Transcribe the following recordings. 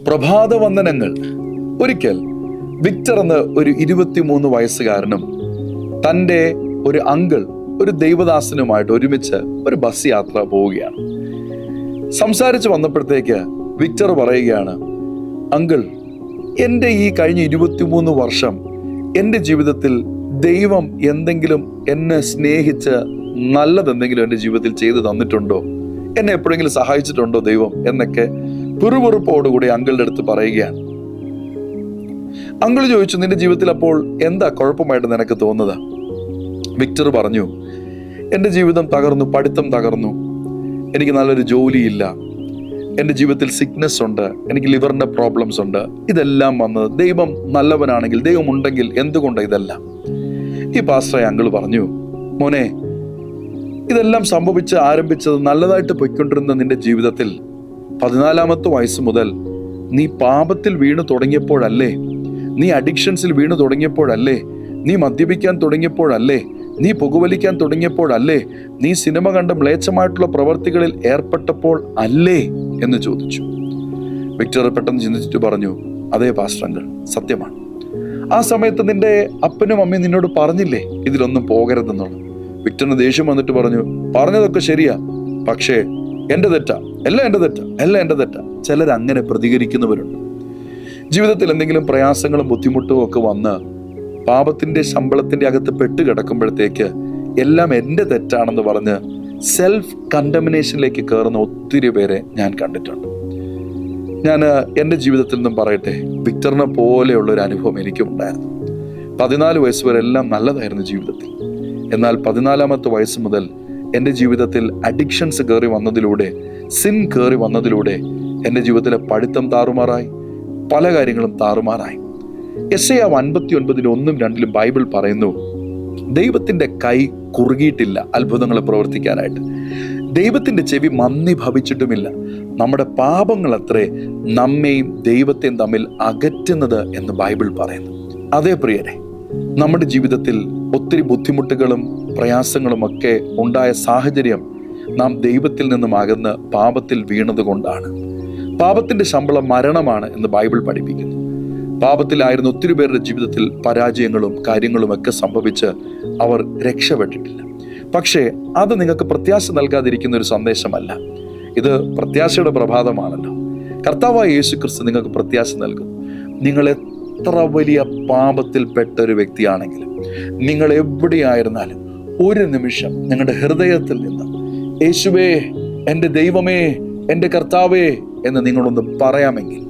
പ്രഭാത വന്ദനങ്ങൾ. ഒരിക്കൽ വിക്ടർ എന്ന ഒരു 23 വയസ്സുകാരനും തൻ്റെ ഒരു അങ്കിൾ ഒരു ദൈവദാസനുമായിട്ട് ഒരുമിച്ച് ഒരു ബസ് യാത്ര പോവുകയാണ്. സംസാരിച്ച് വന്നപ്പോഴത്തേക്ക് വിക്ടർ പറയുകയാണ്, അങ്കിൾ, എൻ്റെ ഈ കഴിഞ്ഞ 23 വർഷം എൻ്റെ ജീവിതത്തിൽ ദൈവം എന്തെങ്കിലും എന്നെ സ്നേഹിച്ച് നല്ലതെന്തെങ്കിലും എൻ്റെ ജീവിതത്തിൽ ചെയ്തു തന്നിട്ടുണ്ടോ, എന്നെ എപ്പോഴെങ്കിലും സഹായിച്ചിട്ടുണ്ടോ ദൈവം എന്നൊക്കെ പിറുപിറുപ്പോടുകൂടി അങ്കിളുടെ അടുത്ത് പറയുകയാണ്. അങ്കിൾ ചോദിച്ചു, നിന്റെ ജീവിതത്തിൽ അപ്പോൾ എന്താ കുഴപ്പമായിട്ട് നിനക്ക് തോന്നുന്നത്? വിക്ടർ പറഞ്ഞു, എൻ്റെ ജീവിതം തകർന്നു, പഠിത്തം തകർന്നു, എനിക്ക് നല്ലൊരു ജോലിയില്ല, എൻ്റെ ജീവിതത്തിൽ സിക്നെസ് ഉണ്ട്, എനിക്ക് ലിവറിൻ്റെ പ്രോബ്ലംസ് ഉണ്ട്. ഇതെല്ലാം വന്നത് ദൈവം നല്ലവനാണെങ്കിൽ, ദൈവം ഉണ്ടെങ്കിൽ എന്തുകൊണ്ട് ഇതെല്ലാം? ഈ പാസ്റ്ററായ അങ്കിൾ പറഞ്ഞു, മോനെ, ഇതെല്ലാം ആരംഭിച്ചത് നല്ലതായിട്ട് പൊയ്ക്കൊണ്ടിരുന്ന നിന്റെ ജീവിതത്തിൽ 14-ാമത്തെ വയസ്സ് മുതൽ നീ പാപത്തിൽ വീണു തുടങ്ങിയപ്പോഴല്ലേ, നീ അഡിക്ഷൻസിൽ വീണു തുടങ്ങിയപ്പോഴല്ലേ, നീ മദ്യപിക്കാൻ തുടങ്ങിയപ്പോഴല്ലേ, നീ പുകവലിക്കാൻ തുടങ്ങിയപ്പോഴല്ലേ, നീ സിനിമ കണ്ട് മ്ലേച്ഛമായിട്ടുള്ള പ്രവർത്തികളിൽ ഏർപ്പെട്ടപ്പോൾ അല്ലേ എന്ന് ചോദിച്ചു. വിക്ടർ പെട്ടെന്ന് ചിന്തിച്ചിട്ട് പറഞ്ഞു, അതേ പാസ്റ്റർ അങ്കിൾ, സത്യമാണ്. ആ സമയത്ത് നിന്റെ അപ്പനും അമ്മയും നിന്നോട് പറഞ്ഞില്ലേ ഇതിലൊന്നും പോകരുതെന്നുള്ളത്? വിക്ടറിന് ദേഷ്യം വന്നിട്ട് പറഞ്ഞു, പറഞ്ഞതൊക്കെ ശരിയാ, പക്ഷേ എൻ്റെ തെറ്റാ, എല്ലാം എൻ്റെ തെറ്റാ. ചിലർ അങ്ങനെ പ്രതികരിക്കുന്നവരുണ്ട്. ജീവിതത്തിൽ എന്തെങ്കിലും പ്രയാസങ്ങളും ബുദ്ധിമുട്ടും ഒക്കെ വന്ന് പാപത്തിന്റെ ശമ്പളത്തിന്റെ അകത്ത് പെട്ട് കിടക്കുമ്പോഴത്തേക്ക് എല്ലാം എൻ്റെ തെറ്റാണെന്ന് പറഞ്ഞ് സെൽഫ് കണ്ടമിനേഷനിലേക്ക് കയറുന്ന ഒത്തിരി പേരെ ഞാൻ കണ്ടിട്ടുണ്ട്. ഞാൻ എൻ്റെ ജീവിതത്തിൽ നിന്നും പറയട്ടെ, വിക്ടറിനെ പോലെയുള്ള ഒരു അനുഭവം എനിക്കും ഉണ്ടായിരുന്നു. 14 വയസ്സ് വരെ എല്ലാം നല്ലതായിരുന്നു ജീവിതത്തിൽ. എന്നാൽ 14-ാമത്തെ വയസ്സ് മുതൽ എൻ്റെ ജീവിതത്തിൽ അഡിക്ഷൻസ് കയറി വന്നതിലൂടെ, സിൻ കയറി വന്നതിലൂടെ എൻ്റെ ജീവിതത്തിലെ പഠിത്തം താറുമാറായി, പല കാര്യങ്ങളും താറുമാറായി. യെശയ്യാ 59:1-2 ബൈബിൾ പറയുന്നു, ദൈവത്തിൻ്റെ കൈ കുറുകിയിട്ടില്ല അത്ഭുതങ്ങൾ പ്രവർത്തിക്കാനായിട്ട്, ദൈവത്തിൻ്റെ ചെവി മന്ദി ഭവിച്ചിട്ടുമില്ല. നമ്മുടെ പാപങ്ങൾ അത്രേ നമ്മെയും ദൈവത്തെയും തമ്മിൽ അകറ്റുന്നത് എന്ന് ബൈബിൾ പറയുന്നു. അതേ പ്രിയരെ, നമ്മുടെ ജീവിതത്തിൽ ഒത്തിരി ബുദ്ധിമുട്ടുകളും പ്രയാസങ്ങളും ഒക്കെ ഉണ്ടായ സാഹചര്യം നാം ദൈവത്തിൽ നിന്നും അകന്ന് പാപത്തിൽ വീണത് കൊണ്ടാണ്. പാപത്തിന്റെ ശമ്പളം മരണമാണ് എന്ന് ബൈബിൾ പഠിപ്പിക്കുന്നു. പാപത്തിലായിരുന്ന ഒത്തിരി പേരുടെ ജീവിതത്തിൽ പരാജയങ്ങളും കാര്യങ്ങളും ഒക്കെ സംഭവിച്ച് അവർ രക്ഷപ്പെട്ടിട്ടില്ല. പക്ഷേ അത് നിങ്ങൾക്ക് പ്രത്യാശ നൽകാതിരിക്കുന്ന ഒരു സന്ദേശമല്ല. ഇത് പ്രത്യാശയുടെ പ്രഭാതമാണല്ലോ. കർത്താവായ യേശുക്രിസ്തു നിങ്ങൾക്ക് പ്രത്യാശ നൽകുന്നു. നിങ്ങൾ എത്ര വലിയ പാപത്തിൽപ്പെട്ട ഒരു വ്യക്തിയാണെങ്കിലും, നിങ്ങൾ എവിടെയായിരുന്നാലും ഒരു നിമിഷം നിങ്ങളുടെ ഹൃദയത്തിൽ നിന്ന് യേശുവേ, എൻ്റെ ദൈവമേ, എൻ്റെ കർത്താവേ എന്ന് നിങ്ങളൊന്ന് പറയാമെങ്കിൽ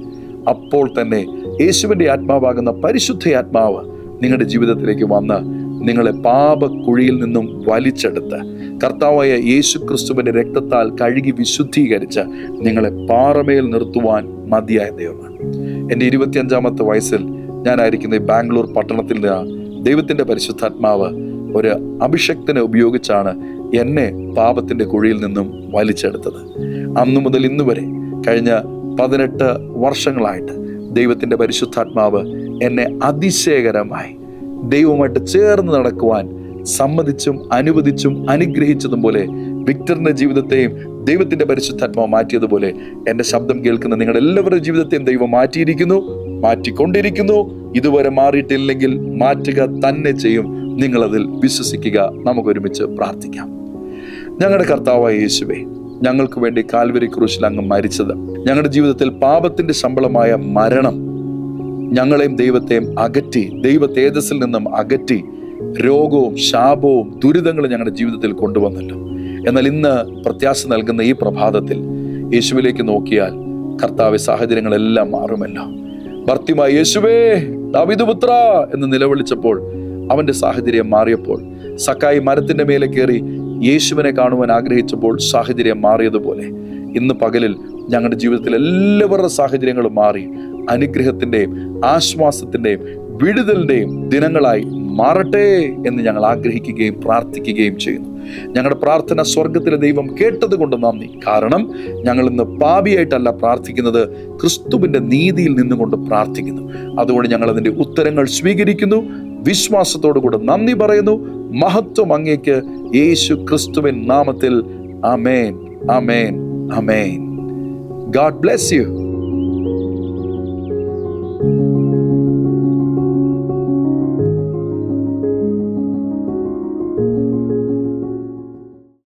അപ്പോൾ തന്നെ യേശുവിൻ്റെ ആത്മാവാകുന്ന പരിശുദ്ധ ആത്മാവ് നിങ്ങളുടെ ജീവിതത്തിലേക്ക് വന്ന് നിങ്ങളെ പാപക്കുഴിയിൽ നിന്നും വലിച്ചെടുത്ത് കർത്താവായ യേശു ക്രിസ്തുവിൻ്റെ രക്തത്താൽ കഴുകി വിശുദ്ധീകരിച്ച് നിങ്ങളെ പാറമേൽ നിർത്തുവാൻ മതിയായ ദൈവമാണ്. എൻ്റെ 25-ാമത്തെ വയസ്സിൽ ഞാനായിരിക്കുന്ന ഈ ബാംഗ്ലൂർ പട്ടണത്തിൽ നിന്ന് ദൈവത്തിൻ്റെ പരിശുദ്ധാത്മാവ് ഒരു അഭിഷക്തനെ ഉപയോഗിച്ചാണ് എന്നെ പാപത്തിൻ്റെ കുഴിയിൽ നിന്നും വലിച്ചെടുത്തത്. അന്നു മുതൽ ഇന്ന് വരെ കഴിഞ്ഞ 18 വർഷങ്ങളായിട്ട് ദൈവത്തിൻ്റെ പരിശുദ്ധാത്മാവ് എന്നെ അതിശയകരമായി ദൈവവുമായിട്ട് ചേർന്ന് നടക്കുവാൻ സമ്മതിച്ചും അനുവദിച്ചും അനുഗ്രഹിച്ചതും പോലെ വിക്ടറിന്റെ ജീവിതത്തെയും ദൈവത്തിന്റെ പരിശുദ്ധാത്മാവ് മാറ്റിയതുപോലെ എൻ്റെ ശബ്ദം കേൾക്കുന്ന നിങ്ങളുടെ എല്ലാവരുടെ ജീവിതത്തെയും ദൈവം മാറ്റിയിരിക്കുന്നു, മാറ്റിക്കൊണ്ടിരിക്കുന്നു. ഇതുവരെ മാറിയിട്ടില്ലെങ്കിൽ മാറ്റുക തന്നെ ചെയ്യും. നിങ്ങളതിൽ വിശ്വസിക്കുക. നമുക്കൊരുമിച്ച് പ്രാർത്ഥിക്കാം. ഞങ്ങളുടെ കർത്താവായ യേശുവേ, ഞങ്ങൾക്ക് വേണ്ടി കാൽവരി ക്രൂശിൽ അങ്ങ് മരിച്ചത്, ഞങ്ങളുടെ ജീവിതത്തിൽ പാപത്തിന്റെ ശമ്പളമായ മരണം ഞങ്ങളെയും ദൈവത്തെയും അകറ്റി, ദൈവ തേജസ്സിൽ നിന്നും അകറ്റി രോഗവും ശാപവും ദുരിതങ്ങളും ഞങ്ങളുടെ ജീവിതത്തിൽ കൊണ്ടുവന്നല്ലോ. എന്നാൽ ഇന്ന് പ്രത്യാശ നൽകുന്ന ഈ പ്രഭാതത്തിൽ യേശുവിലേക്ക് നോക്കിയാൽ കർത്താവെ സാഹചര്യങ്ങളെല്ലാം മാറുമല്ലോ. ഭർത്തിമായി യേശുവേ ദാവീദ് പുത്ര എന്ന് നിലവിളിച്ചപ്പോൾ അവന്റെ സാഹചര്യം മാറിയപ്പോൾ, സക്കായി മരത്തിന്റെ മേലെ കയറി യേശുവിനെ കാണുവാൻ ആഗ്രഹിച്ചപ്പോൾ സാഹചര്യം മാറിയതുപോലെ ഇന്ന് പകലിൽ ഞങ്ങളുടെ ജീവിതത്തിൽ എല്ലാവരുടെ സാഹചര്യങ്ങളും മാറി അനുഗ്രഹത്തിന്റെയും ആശ്വാസത്തിന്റെയും വിടുതലിന്റെയും ദിനങ്ങളായി മാറട്ടെ എന്ന് ഞങ്ങൾ ആഗ്രഹിക്കുകയും പ്രാർത്ഥിക്കുകയും ചെയ്യുന്നു. ഞങ്ങളുടെ പ്രാർത്ഥന സ്വർഗത്തിലെ ദൈവം കേട്ടത് കൊണ്ട് നന്ദി. കാരണം ഞങ്ങൾ ഇന്ന് പാപിയായിട്ടല്ല പ്രാർത്ഥിക്കുന്നത്, ക്രിസ്തുവിന്റെ നീതിയിൽ നിന്നുകൊണ്ട് പ്രാർത്ഥിക്കുന്നു. അതുകൊണ്ട് ഞങ്ങൾ അതിന്റെ ഉത്തരങ്ങൾ സ്വീകരിക്കുന്നു. വിശ്വാസത്തോടു കൂടെ നന്ദി പറയുന്നു. മഹത്വം അങ്ങേക്ക്, യേശു ക്രിസ്തുവിൻ നാമത്തിൽ. ആമേൻ, ആമേൻ, ആമേൻ. God bless you.